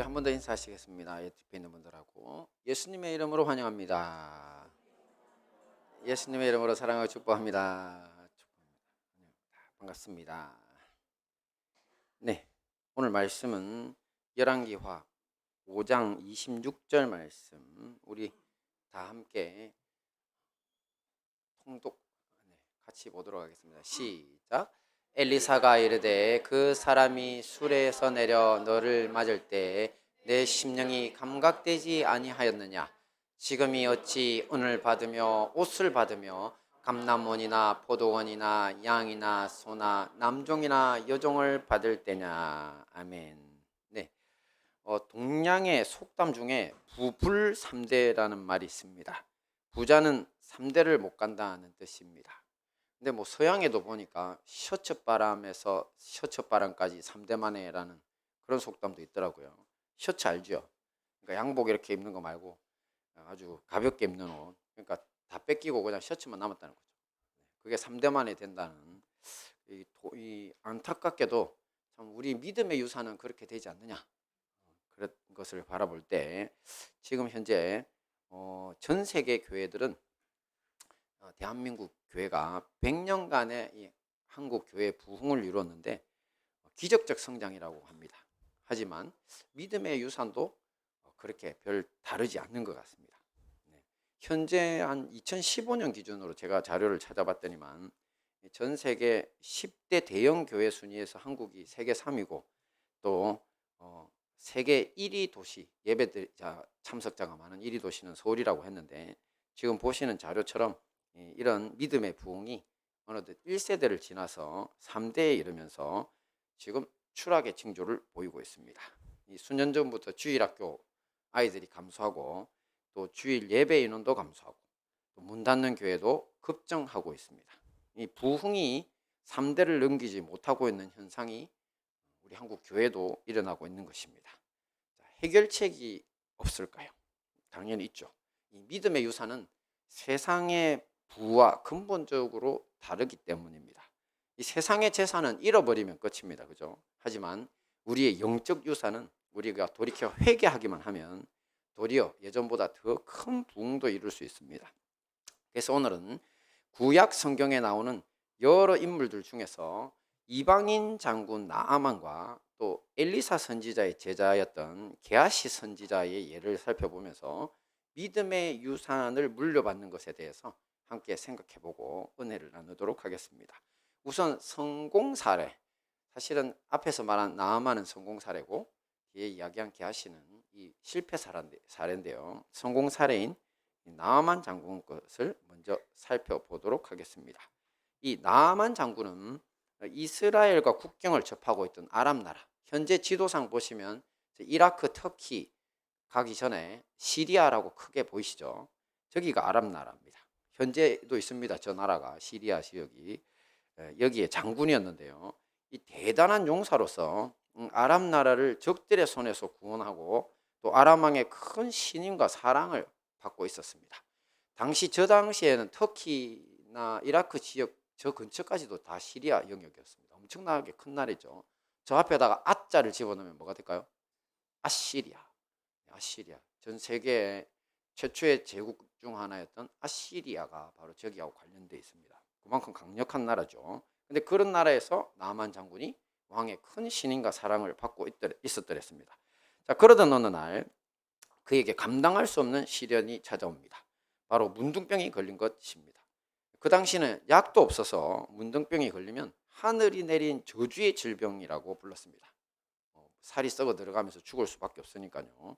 한 번 더 인사하시겠습니다. 옆에 있는 분들하고 예수님의 이름으로 환영합니다. 예수님의 이름으로 사랑하고 축복합니다. 반갑습니다. 네, 오늘 말씀은 열왕기하 5장 26절 말씀 우리 다 함께 통독 같이 보도록 하겠습니다. 시작. 엘리사가 이르되 그 사람이 수레에서 내려 너를 맞을 때에 내 심령이 감각되지 아니하였느냐? 지금이 어찌 은을 받으며 옷을 받으며 감람원이나 포도원이나 양이나 소나 남종이나 여종을 받을 때냐? 아멘. 네, 동양의 속담 중에 부불삼대라는 말이 있습니다. 부자는 3대를 못 간다는 뜻입니다. 근데 뭐 서양에도 보니까 셔츠바람에서 셔츠바람까지 3대 만에라는 그런 속담도 있더라고요. 셔츠 알죠? 그러니까 양복 이렇게 입는 거 말고 아주 가볍게 입는 옷. 그러니까 다 뺏기고 그냥 셔츠만 남았다는 거죠. 그게 3대 만에 된다는 이 안타깝게도 참 우리 믿음의 유산은 그렇게 되지 않느냐. 그런 것을 바라볼 때 지금 현재 전 세계 교회들은 대한민국 교회가 100년간의 이 한국 교회 부흥을 이루었는데 기적적 성장이라고 합니다. 하지만 믿음의 유산도 그렇게 별 다르지 않는 것 같습니다. 네. 현재 한 2015년 기준으로 제가 자료를 찾아봤더니만 전 세계 10대 대형 교회 순위에서 한국이 세계 3위고 또 세계 1위 도시 예배자 참석자가 많은 1위 도시는 서울이라고 했는데 지금 보시는 자료처럼 이런 믿음의 부흥이 어느덧 1세대를 지나서 3대에 이르면서 지금 추락의 징조를 보이고 있습니다. 수년 전부터 주일학교 아이들이 감소하고 또 주일 예배 인원도 감소하고 또 문 닫는 교회도 급증하고 있습니다. 이 부흥이 3대를 넘기지 못하고 있는 현상이 우리 한국 교회도 일어나고 있는 것입니다. 해결책이 없을까요? 당연히 있죠. 이 믿음의 유산은 세상의 부와 근본적으로 다르기 때문입니다. 이 세상의 재산은 잃어버리면 끝입니다. 그죠? 하지만 우리의 영적 유산은 우리가 돌이켜 회개하기만 하면 도리어 예전보다 더 큰 부흥도 이룰 수 있습니다. 그래서 오늘은 구약 성경에 나오는 여러 인물들 중에서 이방인 장군 나아만과 또 엘리사 선지자의 제자였던 게하시 선지자의 예를 살펴보면서 믿음의 유산을 물려받는 것에 대해서 함께 생각해보고 은혜를 나누도록 하겠습니다. 우선 성공 사례, 사실은 앞에서 말한 나아만은 성공 사례고 뒤에 이야기한 게하시는 이 실패 사례인데요. 성공 사례인 나아만 장군 것을 먼저 살펴보도록 하겠습니다. 이 나아만 장군은 이스라엘과 국경을 접하고 있던 아람 나라, 현재 지도상 보시면 이라크, 터키 가기 전에 시리아라고 크게 보이시죠? 저기가 아랍 나라입니다. 현재도 있습니다. 저 나라가 시리아 지역이 여기에 장군이었는데요. 이 대단한 용사로서 아랍 나라를 적들의 손에서 구원하고 또 아람 왕의 큰 신임과 사랑을 받고 있었습니다. 저 당시에는 터키나 이라크 지역 저 근처까지도 다 시리아 영역이었습니다. 엄청나게 큰 나라죠. 저 앞에다가 아자를 집어넣으면 뭐가 될까요? 아시리아. 전 세계 최초의 제국 중 하나였던 아시리아가 바로 저기하고 관련되어 있습니다. 그만큼 강력한 나라죠. 근데 그런 나라에서 나아만 장군이 왕의 큰 신임과 사랑을 받고 있었더랬습니다. 자, 그러던 어느 날 그에게 감당할 수 없는 시련이 찾아옵니다. 바로 문둥병이 걸린 것입니다. 그 당시는 약도 없어서 문둥병이 걸리면 하늘이 내린 저주의 질병이라고 불렀습니다. 살이 썩어 들어가면서 죽을 수밖에 없으니까요.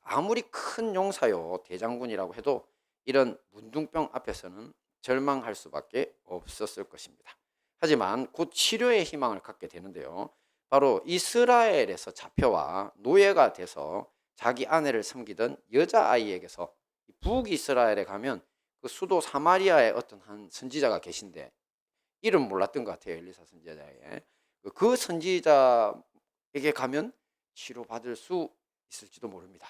아무리 큰 용사요 대장군이라고 해도 이런 문둥병 앞에서는 절망할 수밖에 없었을 것입니다. 하지만 곧 치료의 희망을 갖게 되는데요. 바로 이스라엘에서 잡혀와 노예가 돼서 자기 아내를 섬기던 여자아이에게서 북이스라엘에 가면 그 수도 사마리아에 어떤 한 선지자가 계신데 이름 몰랐던 것 같아요. 엘리사 선지자에. 그 선지자에게 가면 치료받을 수 있을지도 모릅니다.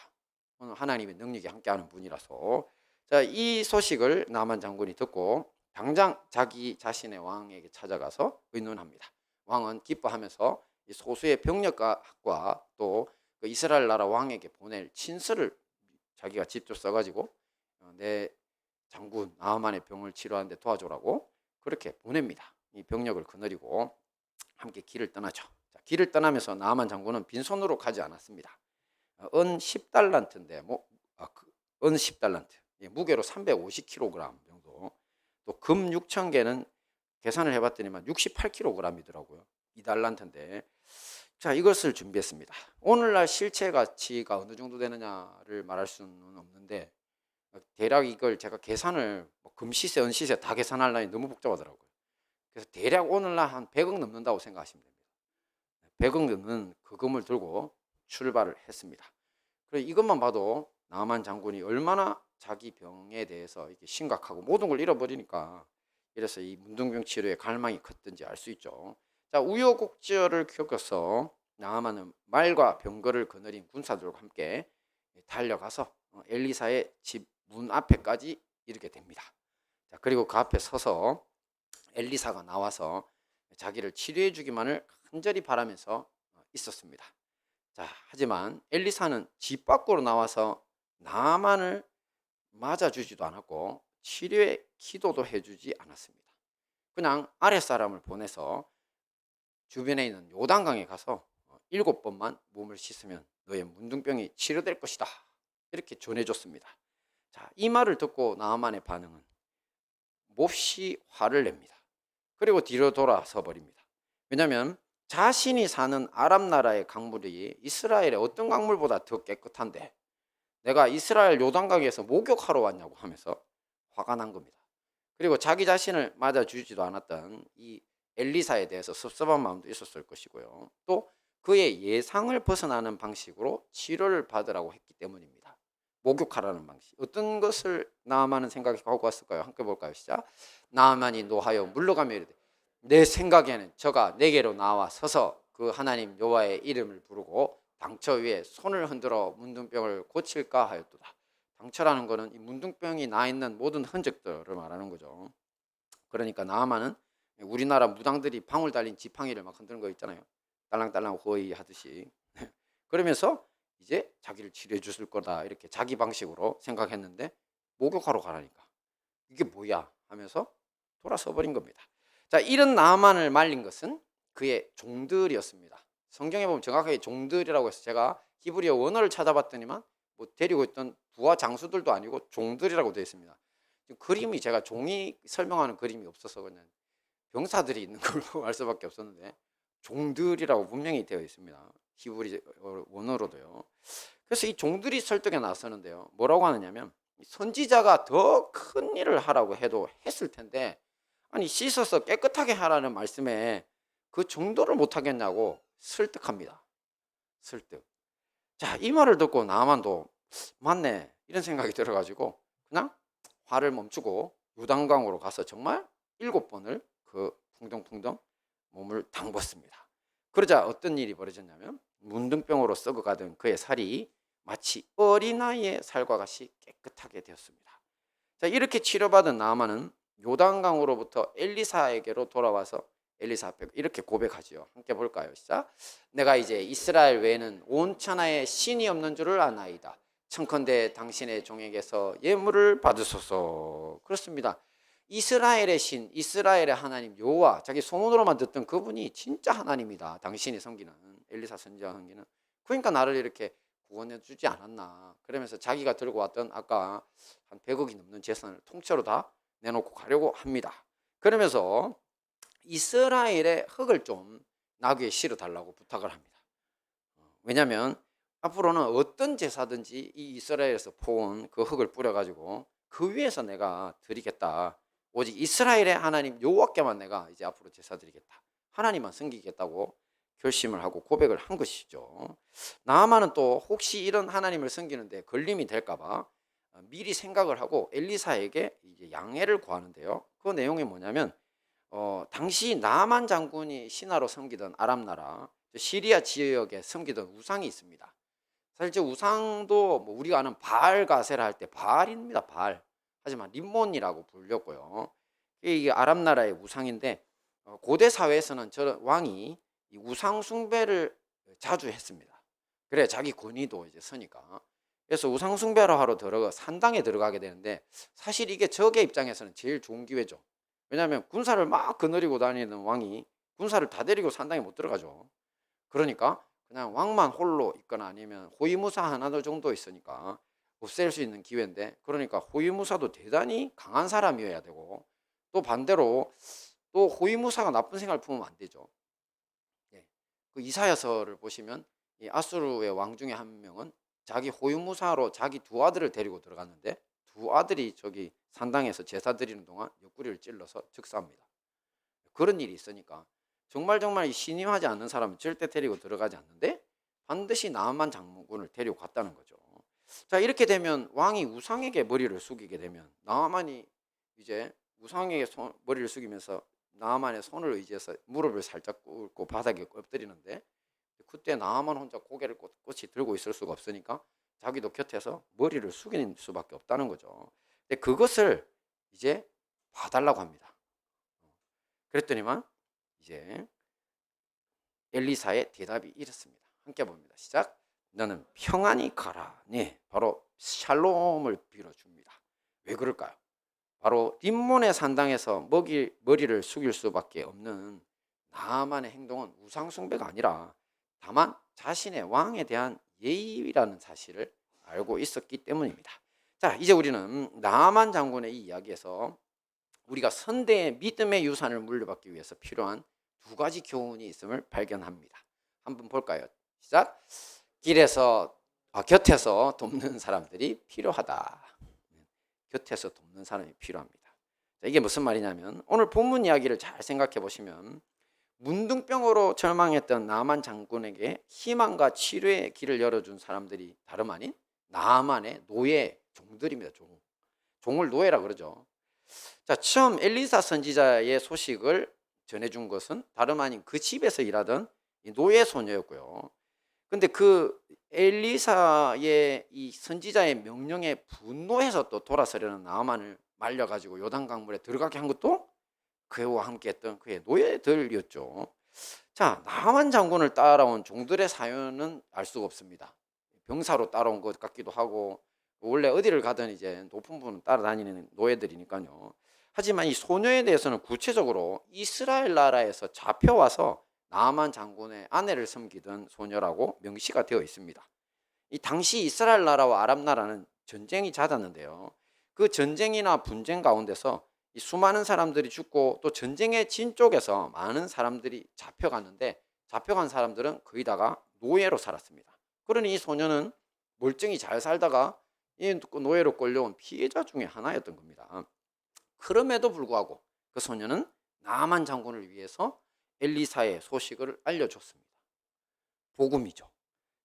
오늘 하나님의 능력이 함께하는 분이라서 자, 이 소식을 나만 장군이 듣고 당장 자기 자신의 왕에게 찾아가서 의논합니다. 왕은 기뻐하면서 이 소수의 병력과 또 그 이스라엘 나라 왕에게 보낼 친서를 자기가 직접 써가지고 내 장군 나아만의 병을 치료하는데 도와줘라고 그렇게 보냅니다. 이 병력을 거느리고 함께 길을 떠나죠. 자, 길을 떠나면서 나아만 장군은 빈손으로 가지 않았습니다. 은 10달란트인데 은 10달란트 무게로 350kg 정도, 또 금 6,000개는 계산을 해봤더니만 68kg이더라고요. 2달란트인데, 자, 이것을 준비했습니다. 오늘날 실체 가치가 어느 정도 되느냐를 말할 수는 없는데 대략 이걸 제가 계산을 금시세 은시세 다 계산하려니 너무 복잡하더라고요. 그래서 대략 오늘날 한 100억 넘는다고 생각하시면 됩니다. 100억 넘는 그 금을 들고 출발을 했습니다. 그래, 이것만 봐도 나만 장군이 얼마나 자기 병에 대해서 이게 심각하고 모든 걸 잃어버리니까 이래서 이 문둥병 치료에 갈망이 컸던지 알 수 있죠. 자, 우여곡절을 겪어서 나아만은 말과 병거를 거느린 군사들과 함께 달려가서 엘리사의 집 문 앞에까지 이르게 됩니다. 자, 그리고 그 앞에 서서 엘리사가 나와서 자기를 치료해 주기만을 간절히 바라면서 있었습니다. 자, 하지만 엘리사는 집 밖으로 나와서 나만을 맞아주지도 않았고 치료의 기도도 해주지 않았습니다. 그냥 아랫사람을 보내서 주변에 있는 요단강에 가서 7번만 몸을 씻으면 너의 문둥병이 치료될 것이다, 이렇게 전해줬습니다. 자, 이 말을 듣고 나아만의 반응은 몹시 화를 냅니다. 그리고 뒤로 돌아서 버립니다. 왜냐하면 자신이 사는 아람 나라의 강물이 이스라엘의 어떤 강물보다 더 깨끗한데 내가 이스라엘 요단강에서 목욕하러 왔냐고 하면서 화가 난 겁니다. 그리고 자기 자신을 맞아주지도 않았던 이 엘리사에 대해서 섭섭한 마음도 있었을 것이고요. 또 그의 예상을 벗어나는 방식으로 치료를 받으라고 했기 때문입니다. 목욕하라는 방식. 어떤 것을 나아만은 생각하고 왔을까요? 함께 볼까요? 시작. 나아만이 노하여 물러가며 이르되 내 생각에는 저가 내게로 나와 서서 그 하나님 여호와의 이름을 부르고 당처 위에 손을 흔들어 문둥병을 고칠까 하였도다. 당처라는 것은 이 문둥병이 나 있는 모든 흔적들을 말하는 거죠. 그러니까 나아만은 우리나라 무당들이 방울 달린 지팡이를 막 흔드는 거 있잖아요. 딸랑딸랑 호이 하듯이. 그러면서 이제 자기를 치료해 줄 거다, 이렇게 자기 방식으로 생각했는데 목욕하러 가라니까 이게 뭐야 하면서 돌아서 버린 겁니다. 자, 이런 나아만을 말린 것은 그의 종들이었습니다. 성경에 보면 정확하게 종들이라고 해서 제가 히브리어 원어를 찾아봤더니만 뭐 데리고 있던 부하 장수들도 아니고 종들이라고 되어 있습니다. 그림이 제가 종이 설명하는 그림이 없어서 그냥 병사들이 있는 걸로 알 수밖에 없었는데 종들이라고 분명히 되어 있습니다. 히브리 원어로도요. 그래서 이 종들이 설득에 나서는데요. 뭐라고 하느냐면 선지자가 더 큰 일을 하라고 해도 했을 텐데 아니 씻어서 깨끗하게 하라는 말씀에 그 정도를 못하겠냐고 설득합니다. 설득. 자, 이 말을 듣고 나만도 맞네 이런 생각이 들어가지고 그냥 화를 멈추고 요단강으로 가서 정말 7번을 그 풍덩풍덩 몸을 담궜습니다. 그러자 어떤 일이 벌어졌냐면 문둥병으로 썩어가던 그의 살이 마치 어린아이의 살과 같이 깨끗하게 되었습니다. 자, 이렇게 치료받은 나아만은 요단강으로부터 엘리사에게로 돌아와서 엘리사 앞에 이렇게 고백하지요. 함께 볼까요? 시작. 내가 이제 이스라엘 외에는 온 천하에 신이 없는 줄을 아나이다. 청컨대 당신의 종에게서 예물을 받으소서. 그렇습니다. 이스라엘의 신, 이스라엘의 하나님 여호와, 자기 소문으로만 듣던 그분이 진짜 하나님이다. 당신이 섬기는 엘리사 선지자가 섬기는. 그러니까 나를 이렇게 구원해 주지 않았나. 그러면서 자기가 들고 왔던 아까 한 100억이 넘는 재산을 통째로 다 내놓고 가려고 합니다. 그러면서 이스라엘의 흙을 좀 나귀에 실어 달라고 부탁을 합니다. 왜냐하면 앞으로는 어떤 제사든지 이 이스라엘에서 포온 그 흙을 뿌려가지고 그 위에서 내가 드리겠다. 오직 이스라엘의 하나님 여호와께만 내가 이제 앞으로 제사 드리겠다. 하나님만 섬기겠다고 결심을 하고 고백을 한 것이죠. 나아만은 또 혹시 이런 하나님을 섬기는데 걸림이 될까봐 미리 생각을 하고 엘리사에게 이제 양해를 구하는데요. 그 내용이 뭐냐면 당시 나아만 장군이 신하로 섬기던 아람 나라 시리아 지역에 섬기던 우상이 있습니다. 사실 저 우상도 뭐 우리가 아는 바알 가세라 할 때 바알입니다. 바알. 하지만 림몬이라고 불렸고요. 이게 아람 나라의 우상인데 고대 사회에서는 저 왕이 이 우상 숭배를 자주 했습니다. 그래 자기 권위도 이제 서니까. 그래서 우상숭배를 하러 산당에 들어가게 되는데 사실 이게 적의 입장에서는 제일 좋은 기회죠. 왜냐하면 군사를 막 거느리고 다니는 왕이 군사를 다 데리고 산당에 못 들어가죠. 그러니까 그냥 왕만 홀로 있거나 아니면 호위무사 하나 정도 있으니까 없앨 수 있는 기회인데, 그러니까 호위무사도 대단히 강한 사람이어야 되고, 또 반대로 또 호위무사가 나쁜 생각을 품으면 안 되죠. 예. 그 이사야서를 보시면 이 아수르의 왕 중에 한 명은 자기 호위무사로 자기 두 아들을 데리고 들어갔는데 두 아들이 저기 산당에서 제사 드리는 동안 옆구리를 찔러서 즉사합니다. 그런 일이 있으니까 정말 이 신임하지 않는 사람은 절대 데리고 들어가지 않는데 반드시 나만 장군을 데리고 갔다는 거죠. 자, 이렇게 되면 왕이 우상에게 머리를 숙이게 되면 나만이 이제 우상에게 머리를 숙이면서 나만의 손을 의지해서 무릎을 살짝 꿇고 바닥에 엎드리는데, 그때 나만 혼자 고개를 꼿꼿이 들고 있을 수가 없으니까 자기도 곁에서 머리를 숙이는 수밖에 없다는 거죠. 근데 그것을 이제 봐달라고 합니다. 그랬더니만 이제 엘리사의 대답이 이렇습니다. 함께 봅니다. 시작. 너는 평안히 가라. 네, 바로 샬롬을 빌어줍니다. 왜 그럴까요? 바로 림몬의 산당에서 머리를 숙일 수밖에 없는 나만의 행동은 우상숭배가 아니라 다만 자신의 왕에 대한 예의라는 사실을 알고 있었기 때문입니다. 자, 이제 우리는 나만 장군의 이 이야기에서 우리가 선대의 믿음의 유산을 물려받기 위해서 필요한 두 가지 교훈이 있음을 발견합니다. 한번 볼까요? 시작. 곁에서 돕는 사람들이 필요하다. 곁에서 돕는 사람이 필요합니다. 자, 이게 무슨 말이냐면 오늘 본문 이야기를 잘 생각해 보시면 문둥병으로 절망했던 나만 장군에게 희망과 치료의 길을 열어준 사람들이 다름 아닌 나만의 노예 종들입니다. 종을 노예라 그러죠. 자, 처음 엘리사 선지자의 소식을 전해준 것은 다름 아닌 그 집에서 일하던 노예 소녀였고요. 근데 그 엘리사의 이 선지자의 명령에 분노해서 또 돌아서려는 나아만을 말려가지고 요단 강물에 들어가게 한 것도 그와 함께했던 그의 노예들이었죠. 자, 나아만 장군을 따라온 종들의 사연은 알 수가 없습니다. 병사로 따라온 것 같기도 하고 원래 어디를 가든 이제 높은 분은 따라다니는 노예들이니까요. 하지만 이 소녀에 대해서는 구체적으로 이스라엘 나라에서 잡혀와서 나아만 장군의 아내를 섬기던 소녀라고 명시가 되어 있습니다. 이 당시 이스라엘 나라와 아랍 나라는 전쟁이 잦았는데요. 그 전쟁이나 분쟁 가운데서 이 수많은 사람들이 죽고 또 전쟁의 진 쪽에서 많은 사람들이 잡혀갔는데 잡혀간 사람들은 거의 다가 노예로 살았습니다. 그러니 이 소녀는 멀쩡히 잘 살다가 이 노예로 끌려온 피해자 중에 하나였던 겁니다. 그럼에도 불구하고 그 소녀는 나아만 장군을 위해서 엘리사의 소식을 알려줬습니다. 복음이죠.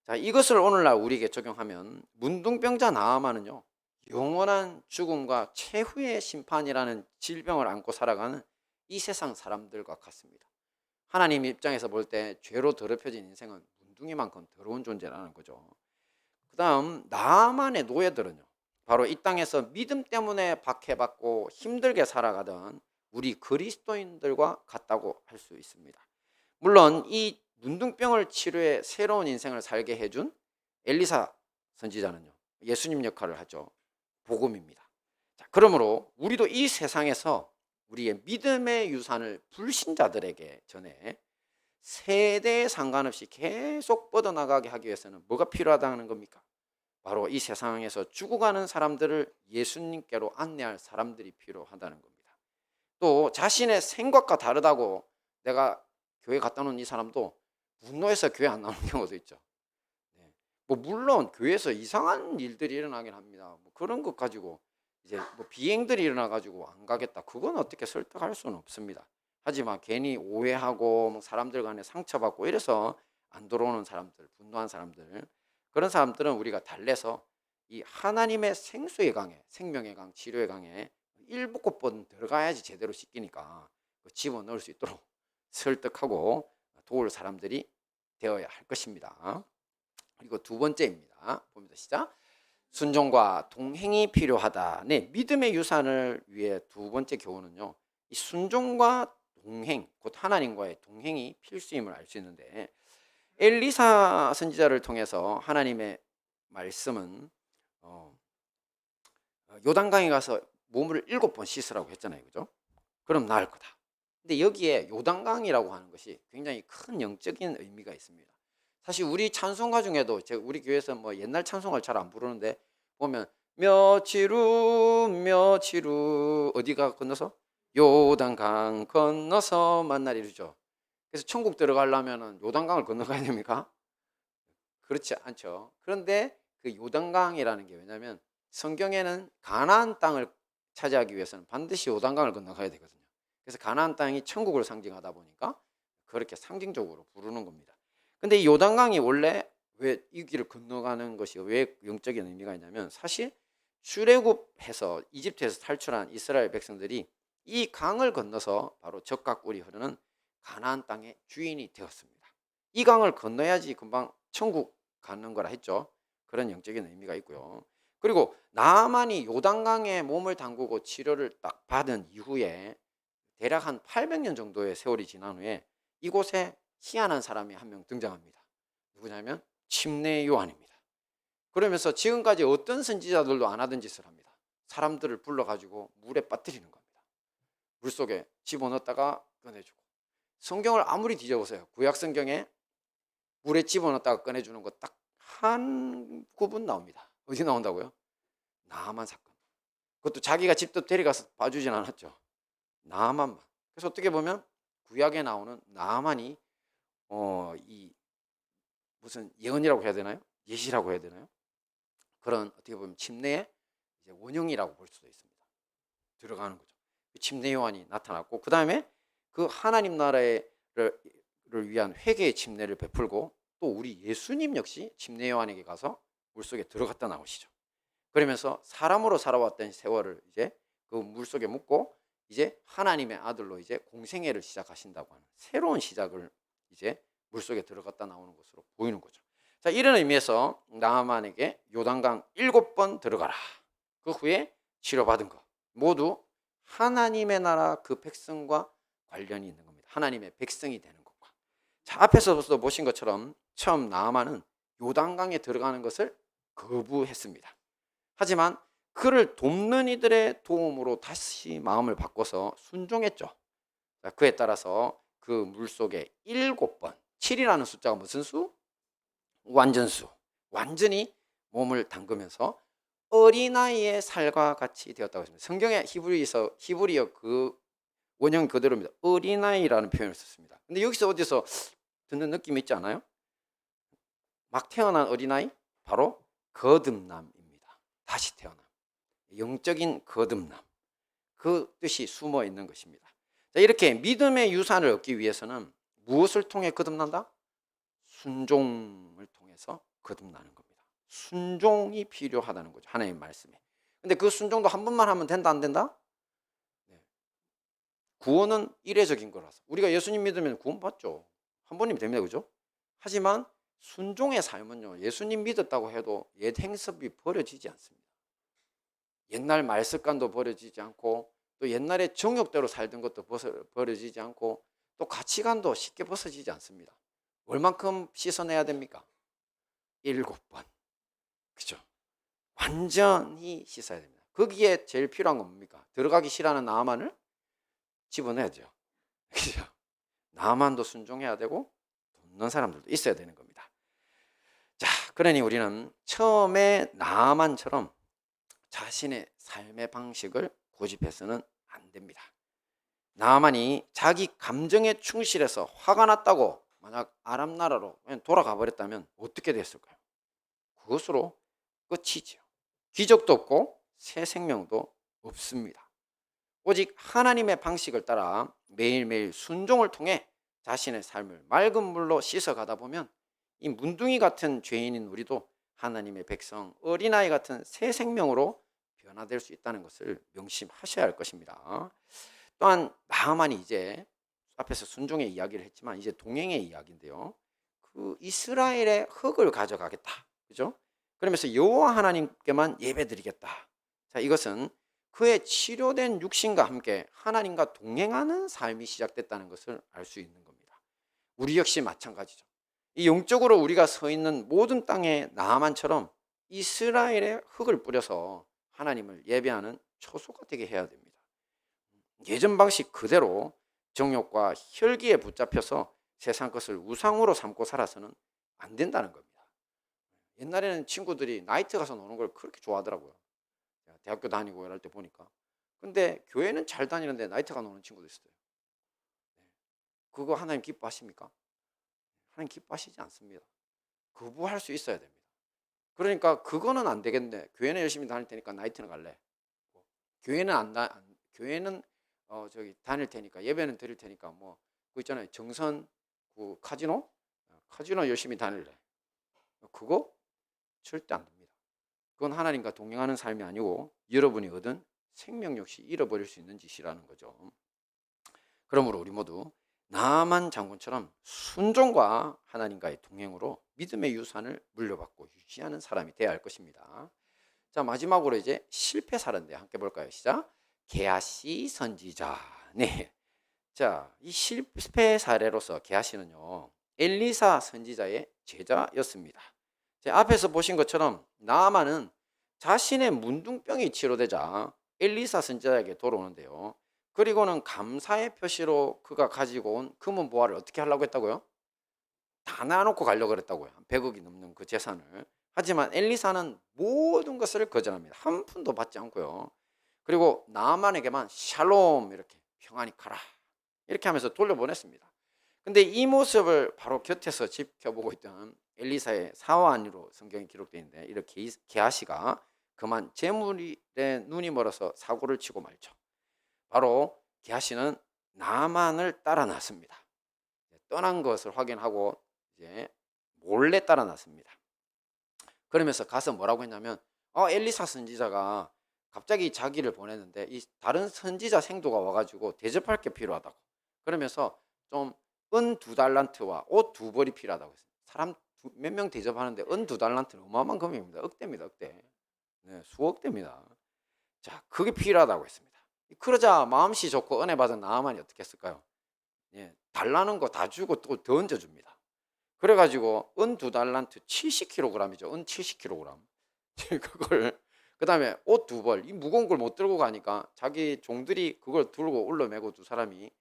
자, 이것을 오늘날 우리에게 적용하면 문둥병자 나아만은요, 영원한 죽음과 최후의 심판이라는 질병을 안고 살아가는 이 세상 사람들과 같습니다. 하나님 입장에서 볼 때 죄로 더럽혀진 인생은 문둥이만큼 더러운 존재라는 거죠. 그 다음 나아만의 노예들은요, 바로 이 땅에서 믿음 때문에 박해받고 힘들게 살아가던 우리 그리스도인들과 같다고 할 수 있습니다. 물론 이 문둥병을 치료해 새로운 인생을 살게 해준 엘리사 선지자는요, 예수님 역할을 하죠. 복음입니다. 자, 그러므로 우리도 이 세상에서 우리의 믿음의 유산을 불신자들에게 전해 세대에 상관없이 계속 뻗어나가게 하기 위해서는 뭐가 필요하다는 겁니까? 바로 이 세상에서 죽어가는 사람들을 예수님께로 안내할 사람들이 필요하다는 겁니다. 또 자신의 생각과 다르다고 내가 교회 갖다 놓은 이 사람도 분노해서 교회 안 나오는 경우도 있죠. 네. 뭐 물론 교회에서 이상한 일들이 일어나긴 합니다. 뭐 그런 것 가지고 이제 뭐 비행들이 일어나 가지고 안 가겠다, 그건 어떻게 설득할 수는 없습니다. 하지만 괜히 오해하고 뭐 사람들 간에 상처받고 이래서 안 들어오는 사람들, 분노한 사람들, 그런 사람들은 우리가 달래서 이 하나님의 생수의 강에, 생명의 강, 치료의 강에 일곱 번 들어가야지 제대로 씻기니까 집어넣을 수 있도록 설득하고 도울 사람들이 되어야 할 것입니다. 그리고 두 번째입니다. 봅니다. 시작. 순종과 동행이 필요하다. 네, 믿음의 유산을 위해 두 번째 교훈은요, 이 순종과 동행, 곧 하나님과의 동행이 필수임을 알 수 있는데, 엘리사 선지자를 통해서 하나님의 말씀은 요단강에 가서 몸을 7번 씻으라고 했잖아요. 그죠? 그럼 나을 거다. 근데 여기에 요단강이라고 하는 것이 굉장히 큰 영적인 의미가 있습니다. 사실 우리 찬송가 중에도 우리 교회에서 뭐 옛날 찬송을 잘 안 부르는데 보면 며칠 후 어디가 건너서 요단강 건너서 만날 이루죠. 그래서 천국 들어가려면 요단강을 건너가야 됩니까? 그렇지 않죠. 그런데 그 요단강이라는 게 왜냐하면 성경에는 가나안 땅을 차지하기 위해서는 반드시 요단강을 건너가야 되거든요. 그래서 가나안 땅이 천국을 상징하다 보니까 그렇게 상징적으로 부르는 겁니다. 근데 이 요단강이 원래 왜 이 길을 건너가는 것이 왜 영적인 의미가 있냐면 사실 출애굽해서 이집트에서 탈출한 이스라엘 백성들이 이 강을 건너서 바로 적과 꿀이 흐르는 가나안 땅의 주인이 되었습니다. 이 강을 건너야지 금방 천국 가는 거라 했죠. 그런 영적인 의미가 있고요. 그리고 나아만이 요단강에 몸을 담그고 치료를 딱 받은 이후에 대략 한 800년 정도의 세월이 지난 후에 이곳에 희한한 사람이 한 명 등장합니다. 누구냐면 침례 요한입니다. 그러면서 지금까지 어떤 선지자들도 안 하던 짓을 합니다. 사람들을 불러가지고 물에 빠뜨리는 겁니다. 물속에 집어넣었다가 꺼내주고. 성경을 아무리 뒤져보세요. 구약 성경에 물에 집어넣었다가 꺼내주는 거 딱 한 구분 나옵니다. 어디 나온다고요? 나아만 사건. 그것도 자기가 직접 데려가서 봐주진 않았죠. 나아만만. 그래서 어떻게 보면 구약에 나오는 나아만이 이 무슨 예언이라고 해야 되나요? 예시라고 해야 되나요? 그런 어떻게 보면 침례의 이제 원형이라고 볼 수도 있습니다. 들어가는 거죠. 침례 요한이 나타났고 그 다음에 그 하나님 나라를 위한 회개의 침례를 베풀고 또 우리 예수님 역시 침례 요한에게 가서 물속에 들어갔다 나오시죠. 그러면서 사람으로 살아왔던 세월을 이제 그 물속에 묻고 이제 하나님의 아들로 이제 공생애를 시작하신다고 하는 새로운 시작을 이제 물속에 들어갔다 나오는 것으로 보이는 거죠. 자, 이런 의미에서 나아만에게 요단강 7번 들어가라. 그 후에 치료받은 것 모두 하나님의 나라 그 백성과 관련이 있는 겁니다. 하나님의 백성이 되는 것과. 자, 앞에서도 보신 것처럼 처음 나아만은 요단강에 들어가는 것을 거부했습니다. 하지만 그를 돕는 이들의 도움으로 다시 마음을 바꿔서 순종했죠. 자, 그에 따라서 그 물속에 7번, 7이라는 숫자가 무슨 수? 완전수. 완전히 몸을 담그면서 어린아이의 살과 같이 되었다고 했습니다. 성경에 히브리어 그 원형 그대로입니다. 어린아이라는 표현을 썼습니다. 근데 여기서 어디서 듣는 느낌이 있지 않아요? 막 태어난 어린아이? 바로 거듭남입니다. 다시 태어남. 영적인 거듭남. 그 뜻이 숨어 있는 것입니다. 자, 이렇게 믿음의 유산을 얻기 위해서는 무엇을 통해 거듭난다? 순종을 통해서 거듭나는 겁니다. 순종이 필요하다는 거죠. 하나님의 말씀에. 근데 그 순종도 한 번만 하면 된다 안 된다? 네. 구원은 이례적인 거라서 우리가 예수님 믿으면 구원 받죠. 한 번이면 됩니다. 그죠? 하지만 순종의 삶은요, 예수님 믿었다고 해도 옛 행습이 버려지지 않습니다. 옛날 말습관도 버려지지 않고 또 옛날에 정욕대로 살던 것도 버려지지 않고 또 가치관도 쉽게 벗어지지 않습니다. 얼만큼 씻어내야 됩니까? 7번. 그죠? 완전히 씻어야 됩니다. 거기에 제일 필요한 건 뭡니까? 들어가기 싫어하는 나아만을 집어내야죠. 그죠? 나아만도 순종해야 되고 돕는 사람들도 있어야 되는 겁니다. 자, 그러니 우리는 처음에 나아만처럼 자신의 삶의 방식을 고집해서는 안 됩니다. 나아만이 자기 감정에 충실해서 화가 났다고 만약 아람 나라로 돌아가 버렸다면 어떻게 됐을까요? 그것으로 끝이죠. 기적도 없고 새 생명도 없습니다. 오직 하나님의 방식을 따라 매일매일 순종을 통해 자신의 삶을 맑은 물로 씻어가다 보면 이 문둥이 같은 죄인인 우리도 하나님의 백성, 어린아이 같은 새 생명으로 변화될 수 있다는 것을 명심하셔야 할 것입니다. 또한 나아만이 이제 앞에서 순종의 이야기를 했지만 이제 동행의 이야기인데요. 그 이스라엘의 흙을 가져가겠다. 그죠? 그러면서 여호와 하나님께만 예배드리겠다. 자, 이것은 그의 치료된 육신과 함께 하나님과 동행하는 삶이 시작됐다는 것을 알 수 있는 겁니다. 우리 역시 마찬가지죠. 이 영적으로 우리가 서 있는 모든 땅의 나아만처럼 이스라엘의 흙을 뿌려서 하나님을 예배하는 초소가 되게 해야 됩니다. 예전 방식 그대로 정욕과 혈기에 붙잡혀서 세상 것을 우상으로 삼고 살아서는 안 된다는 겁니다. 옛날에는 친구들이 나이트 가서 노는 걸 그렇게 좋아하더라고요. 대학교 다니고 이럴 때 보니까. 근데 교회는 잘 다니는데 나이트 가 노는 친구도 있어요. 그거 하나님 기뻐하십니까? 하나님 기뻐하시지 않습니다. 거부할 수 있어야 됩니다. 그러니까 그거는 안 되겠네. 교회는 열심히 다닐 테니까 나이트는 갈래. 교회는 교회는 저기 다닐 테니까 예배는 드릴 테니까 뭐 그 있잖아요. 정선 그 카지노 열심히 다닐래. 그거 절대 안 됩니다. 그건 하나님과 동행하는 삶이 아니고 여러분이 얻은 생명 역시 잃어버릴 수 있는 짓이라는 거죠. 그러므로 우리 모두 나만 장군처럼 순종과 하나님과의 동행으로 믿음의 유산을 물려받고 유지하는 사람이 되어야 할 것입니다. 자, 마지막으로 이제 실패 사례인데 함께 볼까요? 시작. 게하시 선지자. 네. 자, 이 실패 사례로서 게하시는요, 엘리사 선지자의 제자였습니다. 자, 앞에서 보신 것처럼 나아만은 자신의 문둥병이 치료되자 엘리사 선지자에게 돌아오는데요. 그리고는 감사의 표시로 그가 가지고 온 금은 보화를 어떻게 하려고 했다고요? 다 나눠놓고 가려고 그랬다고요. 100억이 넘는 그 재산을. 하지만 엘리사는 모든 것을 거절합니다. 한 푼도 받지 않고요. 그리고 나아만에게만 샬롬 이렇게 평안히 가라 이렇게 하면서 돌려보냈습니다. 근데 이 모습을 바로 곁에서 지켜보고 있던 엘리사의 사환으로 성경에 기록되어 있는데, 이렇게 게하시가 그만 재물에 눈이 멀어서 사고를 치고 말죠. 바로 게하시는 나만을 따라 났습니다. 떠난 것을 확인하고 이제 몰래 따라 났습니다. 그러면서 가서 뭐라고 했냐면, 엘리사 선지자가 갑자기 자기를 보냈는데 이 다른 선지자 생도가 와가지고 대접할 게 필요하다고. 그러면서 좀 은 2달란트와 옷 2벌이 필요하다고 했어요. 사람 몇 명 대접하는데 은 2달란트는 어마어마한 금액입니다. 억대입니다. 억대. 네, 수억대입니다. 자, 그게 필요하다고 했습니다. 그러자 마음씨 좋고 은혜 받은 나아만이 어떻게 했을까요? 예, 달라는 거 다 주고 또 더 얹어줍니다. 그래가지고 은 2달란트 70kg이죠. 은 70kg. 그걸 그 다음에 옷 2벌, 이 무거운 걸 못 들고 가니까 자기 종들이 그걸 들고 올려매고 두 사람이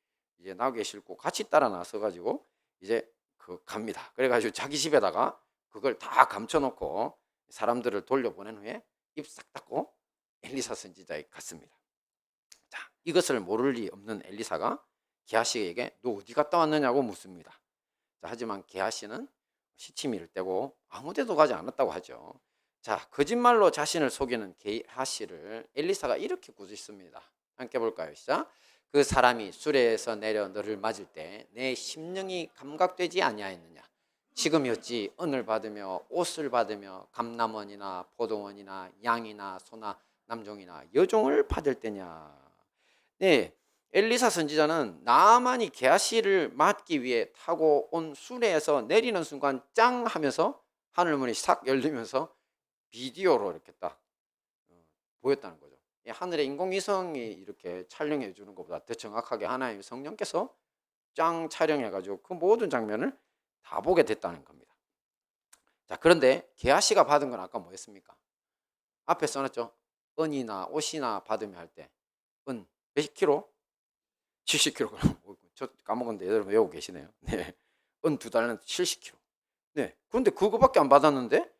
이제 나귀에 싣고 같이 따라 나서 가지고 이제 그 갑니다. 그래가지고 자기 집에다가 그걸 다 감춰놓고 사람들을 돌려보낸 후에 입 싹 닫고 엘리사 선지자에 갔습니다. 자, 이것을 모를 리 없는 엘리사가 게하시에게 너 어디 갔다 왔느냐고 묻습니다. 자, 하지만 게하시는 시치미를 떼고 아무데도 가지 않았다고 하죠. 자, 거짓말로 자신을 속이는 게하시를 엘리사가 이렇게 꾸짖습니다. 함께 볼까요? 시작. 그 사람이 수레에서 내려 너를 맞을 때 내 심령이 감각되지 아니하였느냐? 지금이었지 은을 받으며 옷을 받으며 감남원이나 포도원이나 양이나 소나 남종이나 여종을 받을 때냐? 네, 엘리사 선지자는 나아만이 게하시를 맞기 위해 타고 온 수레에서 내리는 순간 짱 하면서 하늘문이 싹 열리면서 비디오로 이렇게 딱 보였다는 거죠. 하늘의 인공위성이 이렇게 촬영해 주는 것보다 더 정확하게 하나님 성령께서 짱 촬영해 가지고 그 모든 장면을 다 보게 됐다는 겁니다. 자, 그런데 게하시가 받은 건 아까 뭐였습니까? 앞에 써놨죠. 은이나 옷이나 받으며 할 때 은 몇 킬로? 70kg. 저 까먹었는데 여러분 외우고 계시네요. 네, 은 2달란트 70kg. 네, 그런데 그거밖에 안 받았는데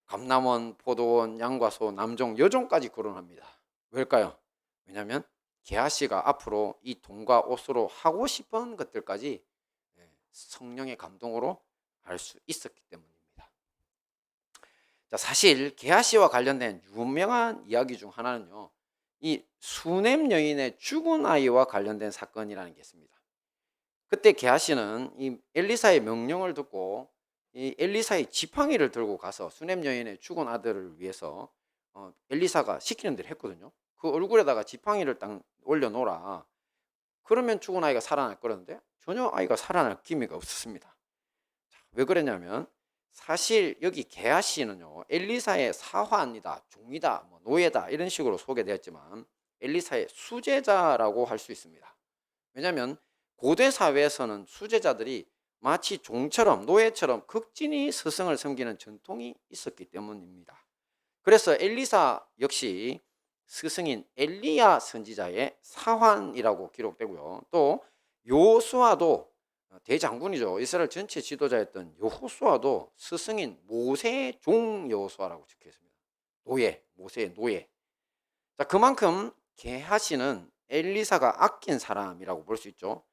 감남원, 포도원, 양과 소, 남종, 여종까지 거론합니다. 왜일까요? 왜냐하면 게하시가 앞으로 이 돈과 옷으로 하고 싶은 것들까지 성령의 감동으로 할 수 있었기 때문입니다. 자, 사실 게하시와 관련된 유명한 이야기 중 하나는요, 이 수넴 여인의 죽은 아이와 관련된 사건이라는 게 있습니다. 그때 게하시는 이 엘리사의 명령을 듣고 이 엘리사의 지팡이를 들고 가서 수넴 여인의 죽은 아들을 위해서 엘리사가 시키는 대로 했거든요. 그 얼굴에다가 지팡이를 딱 올려놓으라. 그러면 죽은 아이가 살아날 거라는데 전혀 아이가 살아날 기미가 없었습니다. 자, 왜 그랬냐면 사실 여기 게하시는요, 엘리사의 사환이다, 종이다, 뭐 노예다 이런 식으로 소개되었지만 엘리사의 수제자라고 할 수 있습니다. 왜냐하면 고대 사회에서는 수제자들이 마치 종처럼 노예처럼 극진히 스승을 섬기는 전통이 있었기 때문입니다. 그래서 엘리사 역시 스승인 엘리야 선지자의 사환이라고 기록되고요. 또 요수아도 대장군이죠. 이스라엘 전체 지도자였던 여호수아도 스승인 모세의 종 여호수아라고 적혀 있습니다. 노예, 모세의 노예. 자, 그만큼 게하시는 엘리사가 아낀 사람이라고 볼 수 있죠.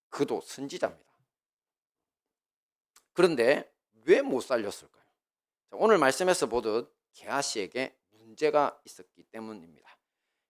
그도 선지자입니다. 그런데 왜 못 살렸을까요? 자, 오늘 말씀에서 보듯 게하시에게 문제가 있었기 때문입니다.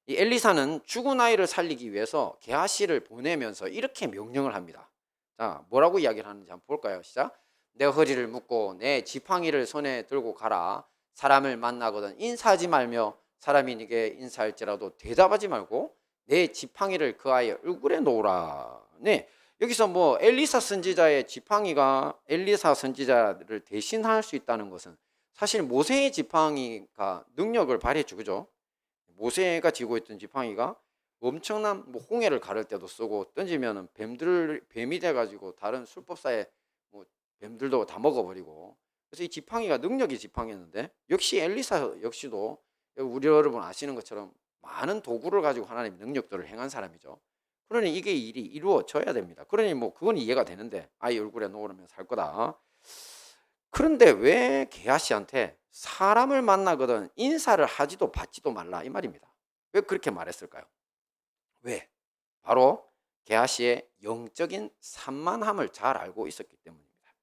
이 엘리사는 죽은 아이를 살리기 위해서 게하시를 보내면서 이렇게 명령을 합니다. 자, 뭐라고 이야기를 하는지 한번 볼까요? 시작. 내 허리를 묶고 내 지팡이를 손에 들고 가라. 사람을 만나거든 인사하지 말며 사람이 네게 인사할지라도 대답하지 말고 내 지팡이를 그 아이의 얼굴에 놓으라. 네, 여기서 뭐 엘리사 선지자의 지팡이가 엘리사 선지자를 대신할 수 있다는 것은 사실 모세의 지팡이가 능력을 발휘했죠. 그죠? 모세가 쥐고 있던 지팡이가 엄청난 뭐 홍해를 가를 때도 쓰고 던지면은 뱀이 돼가지고 다른 술법사의 뭐 뱀들도 다 먹어버리고, 그래서 이 지팡이가 능력이 지팡이였는데 역시 엘리사 역시도 우리 여러분 아시는 것처럼 많은 도구를 가지고 하나님의 능력들을 행한 사람이죠. 그러니 이게 일이 이루어져야 됩니다. 그러니 뭐 그건 이해가 되는데 아이 얼굴에 놓으면 살 거다. 그런데 왜 게하시한테 사람을 만나거든 인사를 하지도 받지도 말라 이 말입니다. 왜 그렇게 말했을까요? 왜? 바로 게하시의 영적인 산만함을 잘 알고 있었기 때문입니다.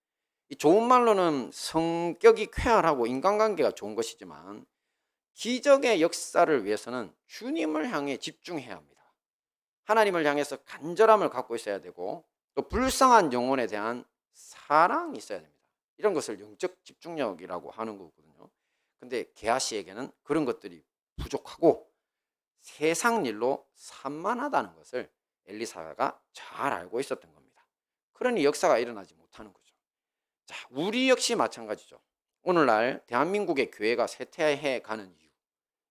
이 좋은 말로는 성격이 쾌활하고 인간관계가 좋은 것이지만 기적의 역사를 위해서는 주님을 향해 집중해야 합니다. 하나님을 향해서 간절함을 갖고 있어야 되고 또 불쌍한 영혼에 대한 사랑이 있어야 됩니다. 이런 것을 영적 집중력이라고 하는 거거든요. 근데 게하시에게는 그런 것들이 부족하고 세상 일로 산만하다는 것을 엘리사가 잘 알고 있었던 겁니다. 그러니 역사가 일어나지 못하는 거죠. 자, 우리 역시 마찬가지죠. 오늘날 대한민국의 교회가 쇠퇴해 가는 이유,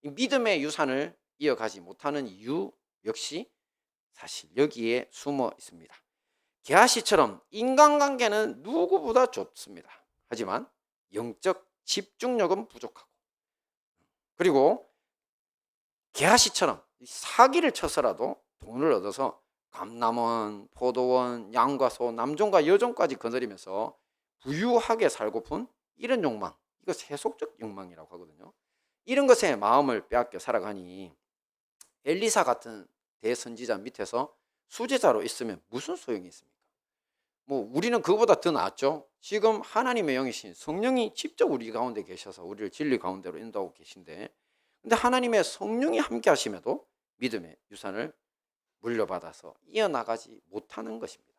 이 믿음의 유산을 이어가지 못하는 이유 역시 사실 여기에 숨어 있습니다. 게하시처럼 인간관계는 누구보다 좋습니다. 하지만 영적 집중력은 부족하고, 그리고 게하시처럼 사기를 쳐서라도 돈을 얻어서 감남원, 포도원, 양과 소, 남종과 여종까지 거느리면서 부유하게 살고픈 이런 욕망, 이거 세속적 욕망이라고 하거든요. 이런 것에 마음을 빼앗겨 살아가니 엘리사 같은 대선지자 밑에서 수제자로 있으면 무슨 소용이 있습니까? 뭐 우리는 그보다 더 낫죠. 지금 하나님의 영이신 성령이 직접 우리 가운데 계셔서 우리를 진리 가운데로 인도하고 계신데, 근데 하나님의 성령이 함께 하심에도 믿음의 유산을 물려받아서 이어나가지 못하는 것입니다.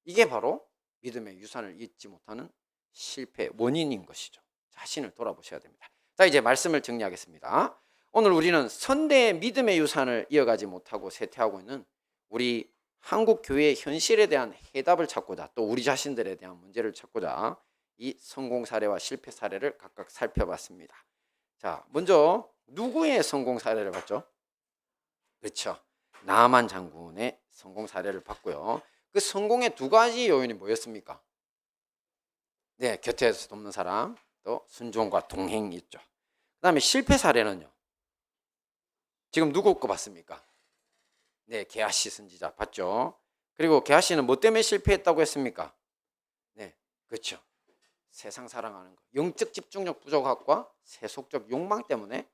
이게 바로 믿음의 유산을 잊지 못하는 실패의 원인인 것이죠. 자신을 돌아보셔야 됩니다. 자, 이제 말씀을 정리하겠습니다. 오늘 우리는 선대의 믿음의 유산을 이어가지 못하고 쇠퇴하고 있는 우리 한국 교회의 현실에 대한 해답을 찾고자, 또 우리 자신들에 대한 문제를 찾고자 이 성공 사례와 실패 사례를 각각 살펴봤습니다. 자, 먼저 누구의 성공 사례를 봤죠? 그렇죠. 나만 장군의 성공 사례를 봤고요. 그 성공의 두 가지 요인이 뭐였습니까? 네, 곁에서 돕는 사람, 또 순종과 동행이 있죠. 그 다음에 실패 사례는요? 지금 누구 거 봤습니까? 네, 게하시 선지자 봤죠. 그리고 게하시는 뭐 때문에 실패했다고 했습니까? 네, 그렇죠. 세상 사랑하는 거, 영적 집중력 부족과 세속적 욕망 때문에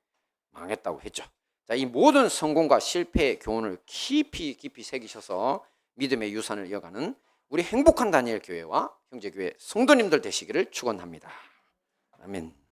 망했다고 했죠. 자, 이 모든 성공과 실패의 교훈을 깊이 새기셔서 믿음의 유산을 이어가는 우리 행복한 다니엘 교회와 형제교회 성도님들 되시기를 축원합니다. 아멘.